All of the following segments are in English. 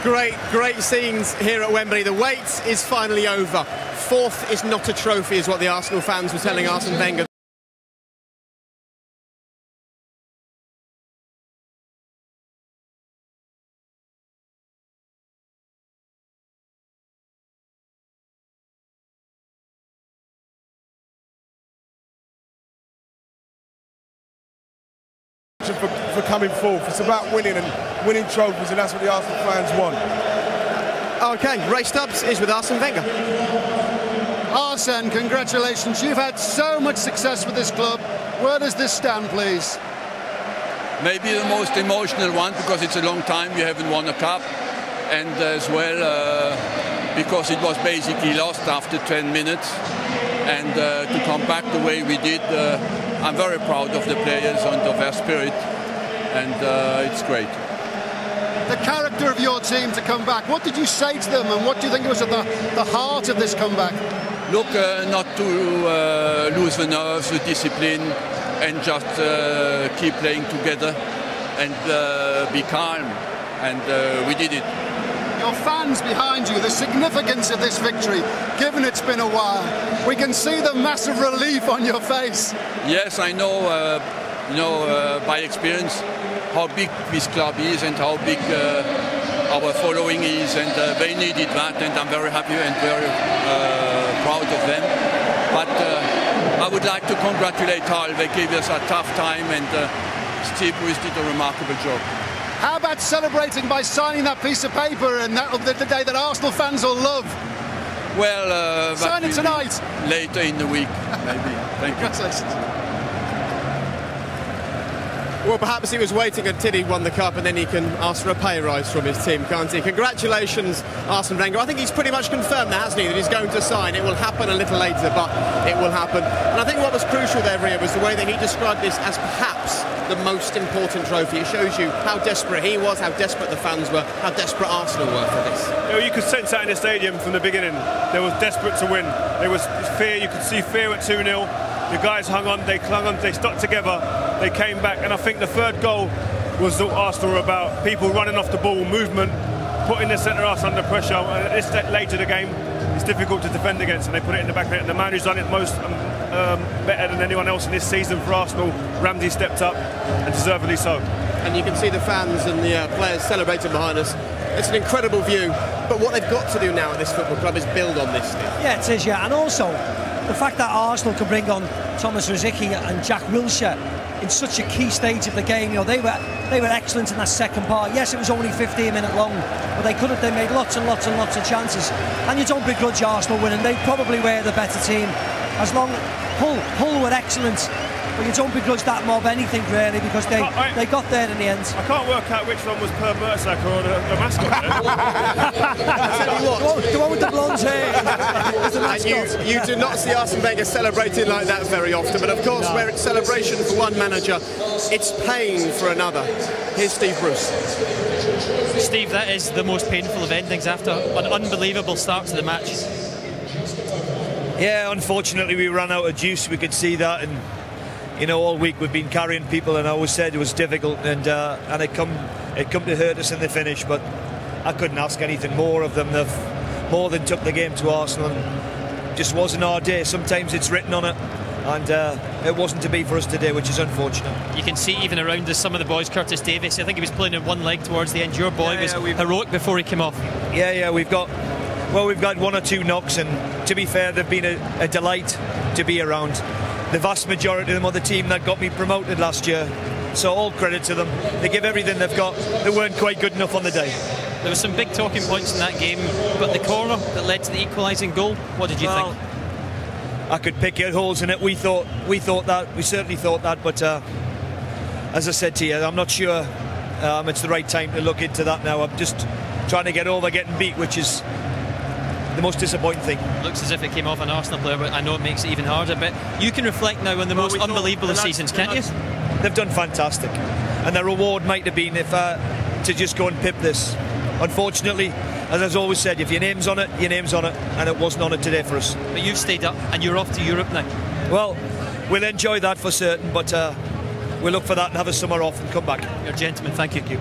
great scenes here at Wembley. The wait is finally over. Fourth is not a trophy, is what the Arsenal fans were telling Arsene Wenger. For coming fourth. It's about winning and winning trophies, and that's what the Arsenal fans want. Okay, Ray Stubbs is with Arsene Wenger. Arsene, congratulations. You've had so much success with this club. Where does this stand, please? Maybe the most emotional one, because it's a long time you haven't won a cup, and as well because it was basically lost after 10 minutes, and to come back the way we did, I'm very proud of the players and of their spirit, and it's great. The character of your team to come back, what did you say to them, and what do you think was at the heart of this comeback? Look, not to lose the nerves, the discipline, and just keep playing together and be calm, and we did it. Your fans behind you, the significance of this victory, given it's been a while, we can see the massive relief on your face. Yes, I know, by experience, how big this club is and how big our following is, and they needed that, and I'm very happy and very proud of them. But I would like to congratulate Hull. They gave us a tough time, and Steve Bruce did a remarkable job. How about celebrating by signing that piece of paper, and that'll be the day that Arsenal fans will love? Well, sign it tonight. Later in the week, maybe. Thank you. Congratulations. Well, perhaps he was waiting until he won the cup, and then he can ask for a pay rise from his team, can't he? Congratulations, Arsene Wenger. I think he's pretty much confirmed that, hasn't he, that he's going to sign. It will happen a little later, but it will happen. And I think what was crucial there, Ria, was the way that he described this as perhaps the most important trophy. It shows you how desperate he was, how desperate the fans were, how desperate Arsenal were for this. You could sense that in the stadium from the beginning. They were desperate to win. There was fear. You could see fear at 2-0. The guys hung on, they clung on, they stuck together, they came back, and I think the third goal was what Arsenal were about. People running off the ball, movement, putting the centre-half under pressure. And this later the game, it's difficult to defend against, and they put it in the back of it. And the man who's done it most better than anyone else in this season for Arsenal, Ramsey, stepped up, and deservedly so. And you can see the fans and the players celebrating behind us. It's an incredible view, but what they've got to do now at this football club is build on this. Yeah, it is, yeah, and also the fact that Arsenal can bring on Thomas Rosicky and Jack Wilshere in such a key stage of the game. You know, they were excellent in that second part. Yes, it was only 15 minutes long, but they made lots and lots and lots of chances. And you don't begrudge Arsenal winning. They probably were the better team. As long Hull were excellent, but you don't begrudge that mob anything really, because they got there in the end. I can't work out which one was Per Mertesacker or the mascot. The one with the blonde hair is the mascot. You do not see Arsene Wenger celebrating like that very often, but of course, where it's celebration for one manager, it's pain for another. Here's Steve Bruce. Steve, that is the most painful of endings after an unbelievable start to the match. Yeah, unfortunately we ran out of juice. We could see that, and you know, all week we've been carrying people, and I always said it was difficult, and it come to hurt us in the finish. But I couldn't ask anything more of them. They've more than took the game to Arsenal, and just wasn't our day. Sometimes it's written on it, and it wasn't to be for us today, which is unfortunate. You can see even around us some of the boys. Curtis Davies, I think he was playing in one leg towards the end. Your boy was heroic before he came off. Yeah, we've got one or two knocks, and to be fair, they've been a delight to be around. The vast majority of them are the team that got me promoted last year, so all credit to them. They give everything they've got. They weren't quite good enough on the day. There were some big talking points in that game, but the corner that led to the equalising goal, what did you think? I could pick out holes in it. We certainly thought that, but as I said to you, I'm not sure it's the right time to look into that now. I'm just trying to get over getting beat, which is the most disappointing thing. Looks as if it came off an Arsenal player, but I know it makes it even harder. But you can reflect now on the most unbelievable of seasons, can't you? They've done fantastic, and their reward might have been to just go and pip this. Unfortunately, as I've always said, if your name's on it, your name's on it, and it wasn't on it today for us. But you've stayed up, and you're off to Europe now. Well, we'll enjoy that for certain, but we'll look for that and have a summer off and come back. You're a gentleman, thank you.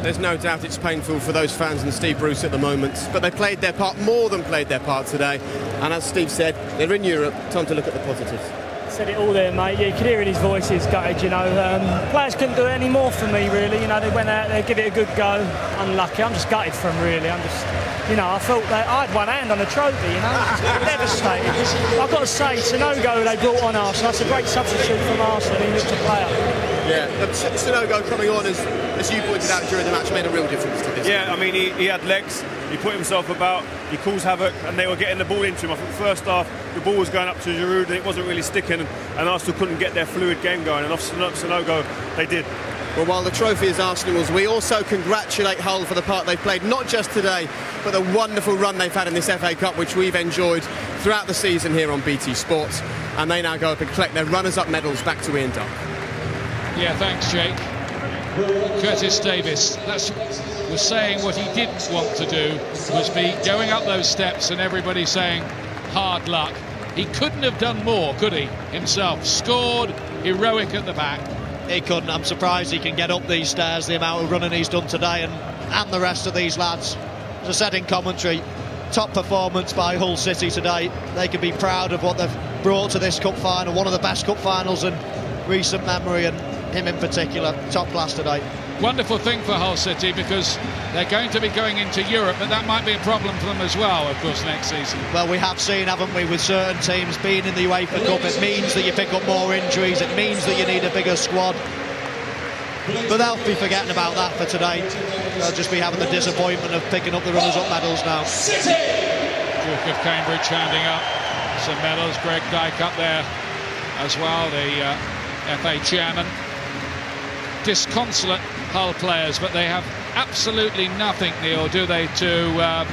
There's no doubt it's painful for those fans and Steve Bruce at the moment, but they played their part, more than played their part today, and as Steve said, they're in Europe. Time to look at the positives. Said it all there, mate. Yeah, you could hear in his voice he's gutted, you know. Players couldn't do it any more for me, really. You know, they went out there, give it a good go. Unlucky. I'm just gutted for him, really. I'm just, you know, I felt that I had one hand on the trophy, you know. Devastated. I've got to say, Sanogo they brought on Arsenal. That's a great substitute from Arsenal. He looked a player. Yeah, Sanogo coming on, as you pointed out during the match, made a real difference to this. Yeah, I mean, he had legs. He put himself about, he caused havoc, and they were getting the ball into him. I think first half, the ball was going up to Giroud, and it wasn't really sticking, and Arsenal couldn't get their fluid game going, and off Sanogo, they did. Well, while the trophy is Arsenal's, we also congratulate Hull for the part they've played, not just today, but the wonderful run they've had in this FA Cup, which we've enjoyed throughout the season here on BT Sports, and they now go up and collect their runners-up medals back to Ian Duck. Yeah, thanks, Jake. Curtis Davis was saying what he didn't want to do was be going up those steps and everybody saying hard luck. He couldn't have done more, could he, himself? Scored, heroic at the back. He couldn't. I'm surprised he can get up these stairs, the amount of running he's done today, and the rest of these lads. As I said in commentary, top performance by Hull City today. They can be proud of what they've brought to this cup final, one of the best cup finals in recent memory, and him in particular, top class today. Wonderful thing for Hull City, because they're going to be going into Europe, but that might be a problem for them as well, of course, next season. Well, we have seen, haven't we, with certain teams being in the UEFA Cup, it means that you pick up more injuries, it means that you need a bigger squad. But they'll be forgetting about that for today. They'll just be having the disappointment of picking up the runners-up medals now. Duke of Cambridge handing up some medals. Greg Dyke up there as well, the FA chairman. Disconsolate Hull players, but they have absolutely nothing, Neil, do they, to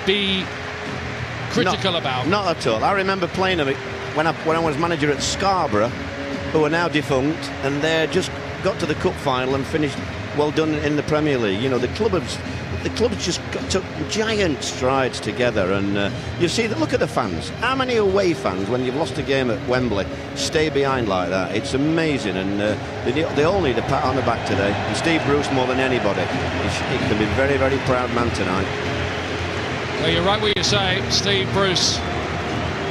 be critical about? Not at all. I remember playing them when I was manager at Scarborough, who are now defunct, and they just got to the cup final and finished well done in the Premier League. You know, the club just took giant strides together, and you see that. Look at the fans. How many away fans, when you've lost a game at Wembley, stay behind like that? It's amazing, and they all need a pat on the back today. And Steve Bruce more than anybody. He can be very, very proud man tonight. Well, you're right what you say. Steve Bruce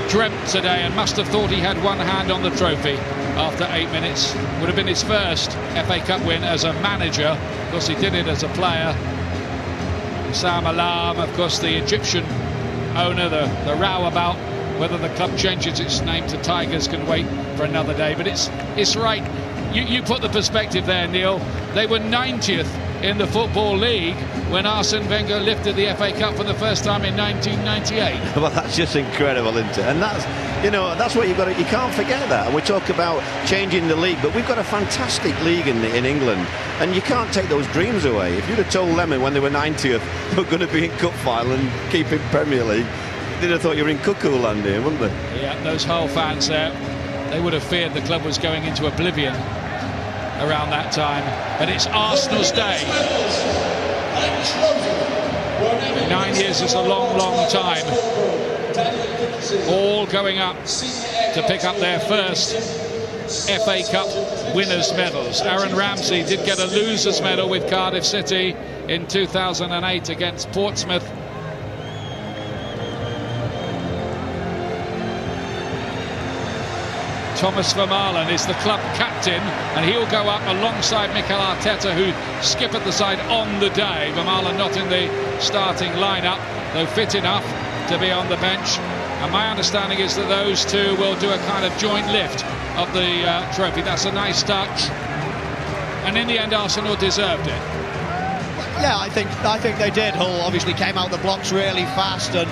dreamt today and must have thought he had one hand on the trophy after 8 minutes. Would have been his first FA Cup win as a manager. Of course, he did it as a player. Sam Alam, of course, the Egyptian owner, the row about whether the club changes its name to Tigers can wait for another day. But it's right. You put the perspective there, Neil. They were 90th in the Football League when Arsene Wenger lifted the FA Cup for the first time in 1998. Well, that's just incredible, isn't it? And that's, you know, that's what you can't forget that. And we talk about changing the league, but we've got a fantastic league in England, and you can't take those dreams away. If you'd have told them when they were 90th, we're going to be in cup final and keep in Premier League, they'd have thought you were in cuckoo land here, wouldn't they? Yeah, those Hull fans there, they would have feared the club was going into oblivion around that time. But it's Arsenal's day. 9 years is a long, long time. All going up to pick up their first FA Cup winners' medals. Aaron Ramsey did get a losers' medal with Cardiff City in 2008 against Portsmouth. Thomas Vermaelen is the club captain, and he'll go up alongside Mikel Arteta, who skip at the side on the day. Vermaelen not in the starting lineup, though fit enough to be on the bench. And my understanding is that those two will do a kind of joint lift of the trophy. That's a nice touch. And in the end, Arsenal deserved it. Yeah, I think they did. Hull obviously came out the blocks really fast and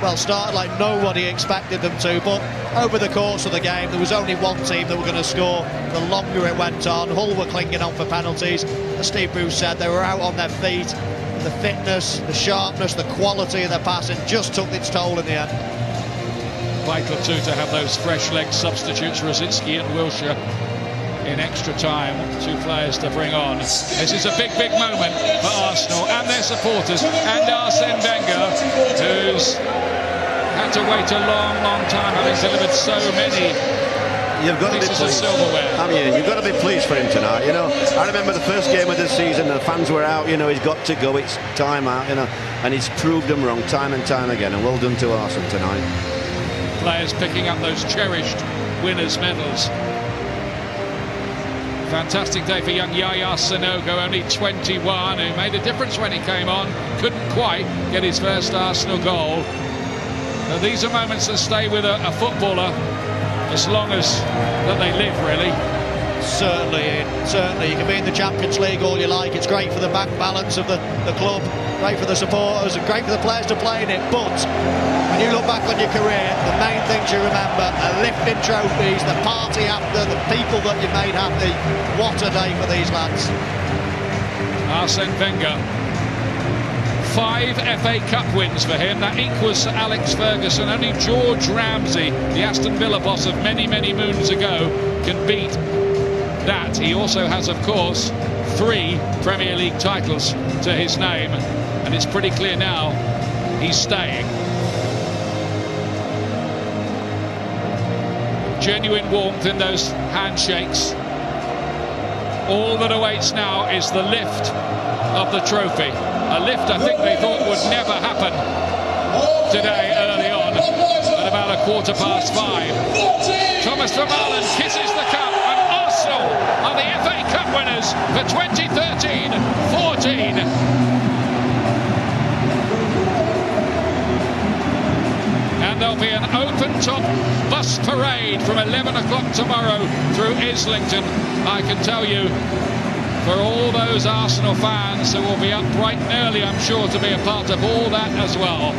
well, started like nobody expected them to, but over the course of the game there was only one team that were going to score. The longer it went on, Hull were clinging on for penalties. As Steve Bruce said, they were out on their feet. The fitness, the sharpness, the quality of their passing just took its toll in the end. Vital too to have those fresh leg substitutes, Rosicki and Wilshere, in extra time. Two players to bring on. This is a big, big moment for Arsenal and their supporters, and Arsene Wenger, who's had to wait a long, long time, having delivered so many You've got to be pleased. I mean, you've got to be pleased for him tonight. You know, I remember the first game of the season, the fans were out. You know, he's got to go. It's time out. You know, and he's proved them wrong time and time again. And well done to Arsenal tonight. Players picking up those cherished winners' medals. Fantastic day for young Yaya Sanogo, only 21, who made a difference when he came on. Couldn't quite get his first Arsenal goal. Now, these are moments that stay with a footballer as long as that they live, really. Certainly. You can be in the Champions League all you like. It's great for the bank balance of the club, great for the supporters, and great for the players to play in it. But when you look back on your career, the main things you remember are lifting trophies, the party after, the people that you made happy. What a day for these lads. Arsene Wenger. 5 FA Cup wins for him. That equals Alex Ferguson. Only George Ramsay, the Aston Villa boss of many, many moons ago, can beat that. He also has, of course, 3 Premier League titles to his name, and it's pretty clear now he's staying. Genuine warmth in those handshakes. All that awaits now is the lift of the trophy. A lift I think they thought would never happen today early on at about 5:15. Thomas Vermaelen kisses the cup, and Arsenal are the FA Cup winners for 2013-14. And there'll be an open-top bus parade from 11 o'clock tomorrow through Islington. I can tell you, for all those Arsenal fans who will be up bright and early, I'm sure, to be a part of all that as well.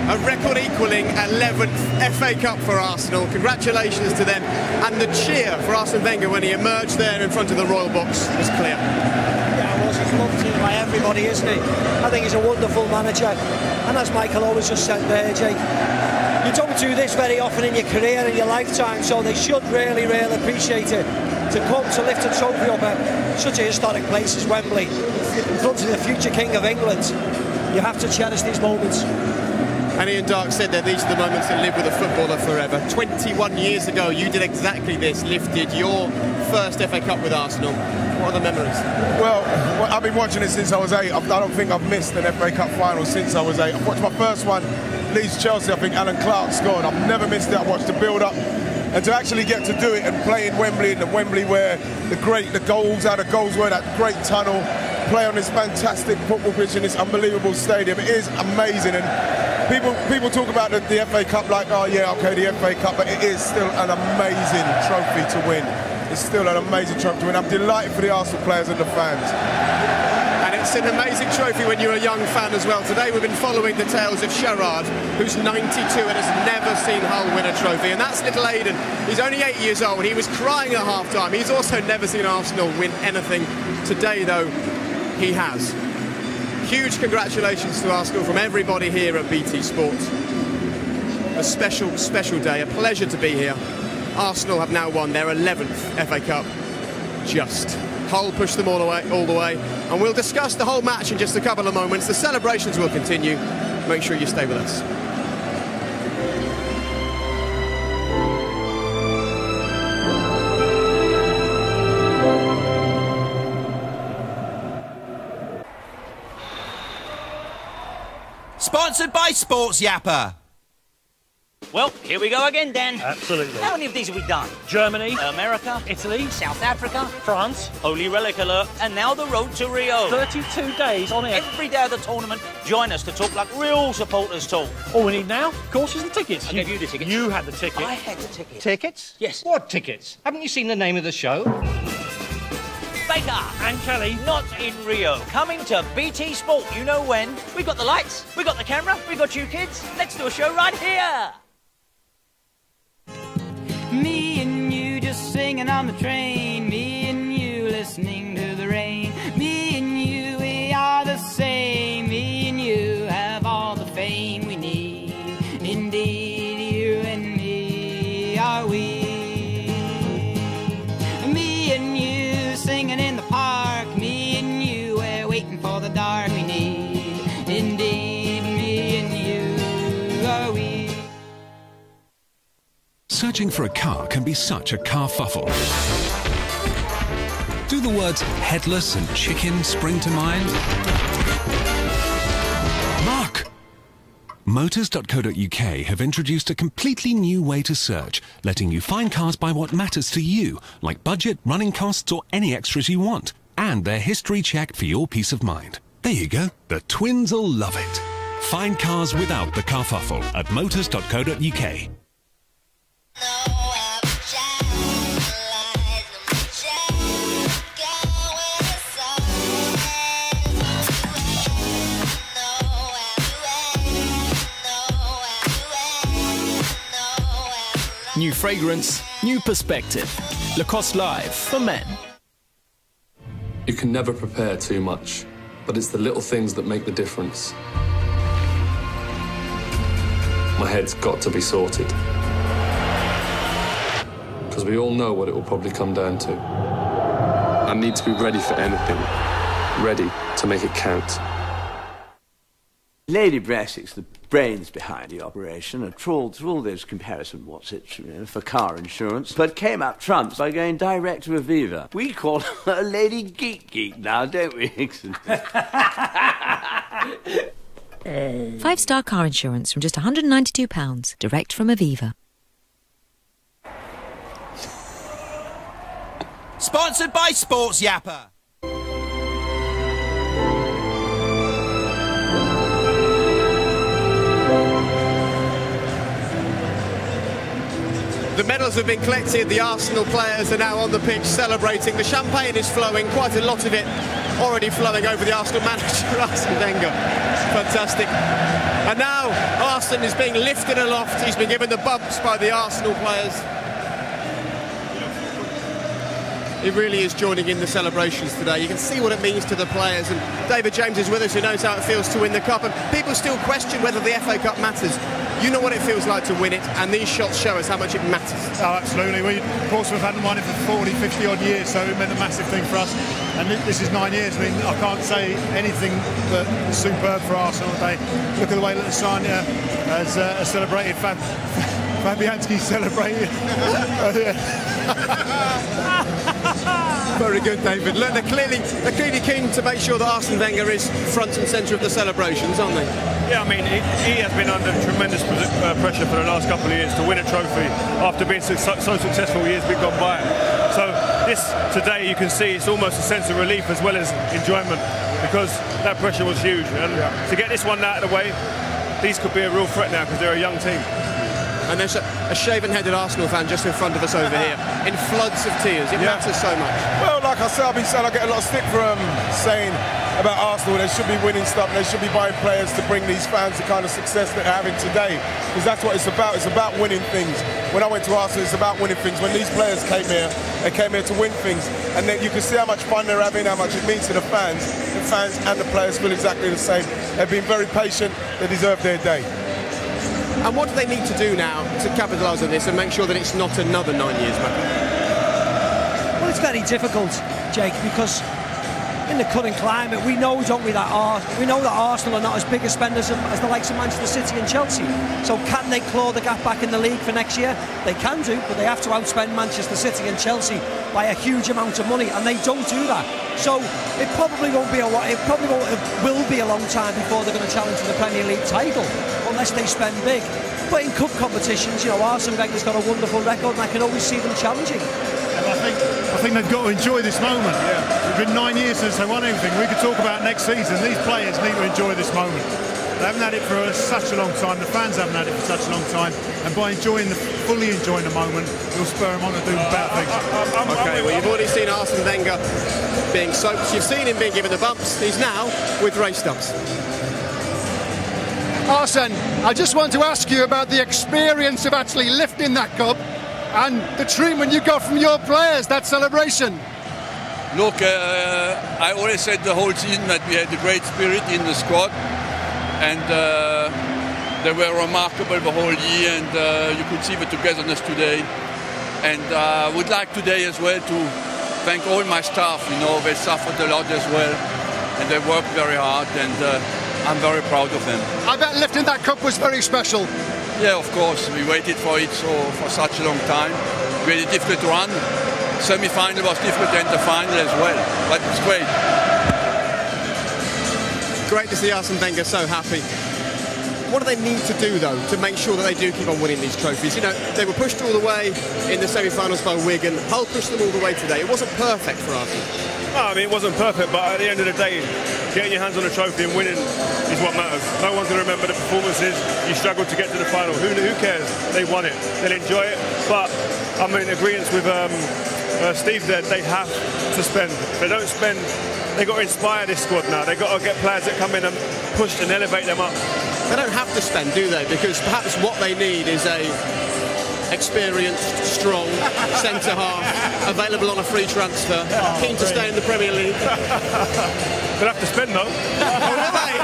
A record equalling 11th FA Cup for Arsenal. Congratulations to them. And the cheer for Arsene Wenger when he emerged there in front of the Royal Box was clear. Yeah, it was. He's loved here by everybody, isn't he? I think he's a wonderful manager. And as Michael always just said there, Jake, you don't do this very often in your career, in your lifetime, so they should really, really appreciate it. To come to lift a trophy up at such a historic place as Wembley, in front of the future King of England, you have to cherish these moments. And Ian Darke said that these are the moments that live with a footballer forever. 21 years ago, you did exactly this, lifted your first FA Cup with Arsenal. What are the memories? Well, I've been watching it since I was 8. I don't think I've missed an FA Cup final since I was 8. I've watched my first one, Leeds-Chelsea. I think Alan Clark scored. I've never missed it. I watched the build-up. And to actually get to do it and play in Wembley, where the goals were, that great tunnel, play on this fantastic football pitch in this unbelievable stadium. It is amazing. And people talk about the FA Cup like, oh yeah, okay, the FA Cup, but it is still an amazing trophy to win. It's still an amazing trophy to win. I'm delighted for the Arsenal players and the fans. And it's an amazing trophy when you're a young fan as well. Today we've been following the tales of Sherrard, who's 92 and has never seen Hull win a trophy. And that's little Aidan. He's only 8 years old. He was crying at half-time. He's also never seen Arsenal win anything. Today, though, he has. Huge congratulations to Arsenal from everybody here at BT Sports. A special, special day. A pleasure to be here. Arsenal have now won their 11th FA Cup. Just. Hull pushed them all the way. And we'll discuss the whole match in just a couple of moments. The celebrations will continue. Make sure you stay with us. Sponsored by Sports Yapper. Well, here we go again, Dan. Absolutely. How many of these have we done? Germany, America, Italy, South Africa, France, Holy Relic Alert, and now the road to Rio. 32 days on it. Every day of the tournament, join us to talk like real supporters talk. All we need now, of course, is the tickets. I gave you the tickets. You had the ticket. I had the tickets. Tickets? Yes. What tickets? Haven't you seen the name of the show? Baker and Kelly. Not in Rio. Coming to BT Sport. You know when. We've got the lights, we've got the camera, we've got you kids. Let's do a show right here. Me and you just singing on the train. Me and you listening to the rain. Me and you, we are the same. Me and you have all the fame we need. Indeed, you and me are we. Me and you singing in the park. Me and you, we're waiting for the dark we need. Indeed. Searching for a car can be such a carfuffle. Do the words headless and chicken spring to mind? Mark! Motors.co.uk have introduced a completely new way to search, letting you find cars by what matters to you, like budget, running costs or any extras you want. And they're history checked for your peace of mind. There you go. The twins will love it. Find cars without the carfuffle at motors.co.uk. New fragrance, new perspective. Lacoste Live for men. You can never prepare too much, but it's the little things that make the difference. My head's got to be sorted. Because we all know what it will probably come down to. I need to be ready for anything. Ready to make it count. Lady Brassick's the brains behind the operation and trawled through all those comparison for car insurance, but came up trumps by going direct to Aviva. We call her Lady Geek now, don't we, Hickson? 5-star car insurance from just £192, direct from Aviva. Sponsored by Sports Yapper. The medals have been collected, the Arsenal players are now on the pitch celebrating. The champagne is flowing, quite a lot of it already flowing over the Arsenal manager, Arsene Wenger. Fantastic. And now Arsene is being lifted aloft, he's been given the bumps by the Arsenal players. He really is joining in the celebrations today. You can see what it means to the players, and David James is with us, who knows how it feels to win the cup, and people still question whether the FA Cup matters. You know what it feels like to win it, and these shots show us how much it matters. Oh, absolutely. Portsmouth hadn't won it for 40, 50 odd years, so it meant a massive thing for us. And this is 9 years. I mean, I can't say anything but superb for Arsenal today. Look at the way that Lasagna has celebrated. Fabianski celebrated. Very good, David. Look, they're clearly keen to make sure that Arsene Wenger is front and centre of the celebrations, aren't they? Yeah, I mean, he has been under tremendous pressure for the last couple of years to win a trophy after being so successful years been gone by. So this today, you can see it's almost a sense of relief as well as enjoyment, because that pressure was huge. And to get this one out of the way, these could be a real threat now because they're a young team. And there's a shaven-headed Arsenal fan just in front of us over here, in floods of tears. It matters so much. Well, like I said, I've been saying, I get a lot of stick for saying about Arsenal, they should be winning stuff, they should be buying players to bring these fans the kind of success that they're having today, because that's what it's about. It's about winning things. When I went to Arsenal, it's about winning things. When these players came here, they came here to win things, and then you can see how much fun they're having, how much it means to the fans. The fans and the players feel exactly the same. They've been very patient, they deserve their day. And what do they need to do now to capitalise on this and make sure that it's not another 9 years, Michael? Well, it's very difficult, Jake, because in the current climate, we know, don't we, that Arsenal are not as big a spenders as the likes of Manchester City and Chelsea. So can they claw the gap back in the league for next year? They can do, but they have to outspend Manchester City and Chelsea by a huge amount of money, and they don't do that. So it probably won't be a lot. It will be a long time before they're going to challenge for the Premier League title, unless they spend big. But in cup competitions, you know, Arsene Wenger's got a wonderful record, and I can always see them challenging. And I think they've got to enjoy this moment. Yeah. It's been 9 years since they won anything. We could talk about next season. These players need to enjoy this moment. They haven't had it for such a long time. The fans haven't had it for such a long time. And by fully enjoying the moment, you'll spur them on to do better things. Okay, well, you've already seen Arsene Wenger being soaked. You've seen him being given the bumps. He's now with race dumps. Arsene, I just want to ask you about the experience of actually lifting that cup and the treatment you got from your players, that celebration. Look, I always said the whole season that we had a great spirit in the squad, and they were remarkable the whole year, and you could see the togetherness today. And I would like today as well to thank all my staff. You know, they suffered a lot as well, and they worked very hard, and I'm very proud of them. I bet lifting that cup was very special. Yeah, of course. We waited for it for such a long time. Really difficult run. Semi-final was difficult and the final as well. But it's great. Great to see Arsene Wenger so happy. What do they need to do, though, to make sure that they do keep on winning these trophies? You know, they were pushed all the way in the semi-finals by Wigan. Hull pushed them all the way today. It wasn't perfect for Arsenal. No, I mean, it wasn't perfect, but at the end of the day, getting your hands on a trophy and winning is what matters. No one's going to remember the performances. You struggled to get to the final. Who cares? They won it. They'll enjoy it. But I'm in agreement with Steve there. They have to spend. If they don't spend, they've got to inspire this squad now. They've got to get players that come in and push and elevate them up. They don't have to spend, do they? Because perhaps what they need is a experienced, strong centre-half available on a free transfer, keen to stay in the Premier League. They'll have to spend, though. Oh, will they?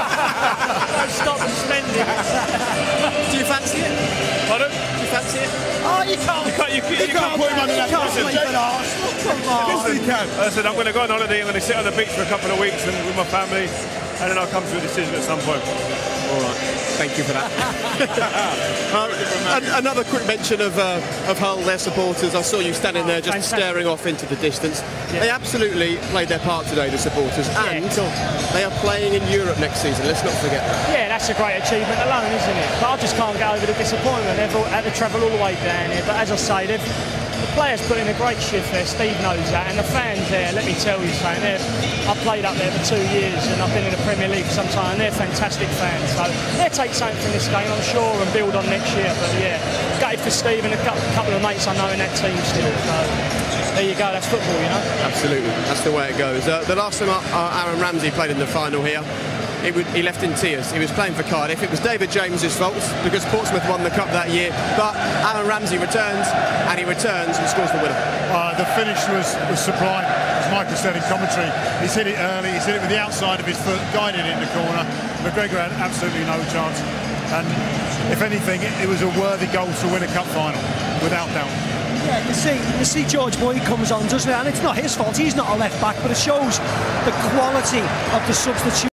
Don't stop them spending. Do you fancy it? Pardon? Do you fancy it? Oh, you can't put him under that pressure. Come on. Yes, he can. I said, I'm going to go on holiday, I'm going to sit on the beach for a couple of weeks and with my family, and then I'll come to a decision at some point. All right, thank you for that. Another quick mention of Hull, their supporters. I saw you standing there just staring off into the distance. Yeah. They absolutely played their part today, the supporters, and they are playing in Europe next season. Let's not forget that. Yeah, that's a great achievement alone, isn't it? But I just can't get over the disappointment. They've had to travel all the way down here. But as I say, the players put in a great shift there. Steve knows that, and the fans there. Let me tell you, I've played up there for 2 years, and I've been in the Premier League for some time. And they're fantastic fans, so they'll take something from this game, I'm sure, and build on next year. But yeah, gutted for Steve and a couple of mates I know in that team still. So there you go. That's football, you know. Absolutely, that's the way it goes. The last time Aaron Ramsey played in the final here, he left in tears. He was playing for Cardiff. It was David James's fault because Portsmouth won the cup that year. But Aaron Ramsey returns, and he returns and scores the winner. The finish was sublime, as Michael said in commentary. He's hit it early. He's hit it with the outside of his foot, guided it in the corner. McGregor had absolutely no chance. And if anything, it was a worthy goal to win a cup final, without doubt. Yeah, you see George Boyd comes on, doesn't it? And it's not his fault. He's not a left back, but it shows the quality of the substitute.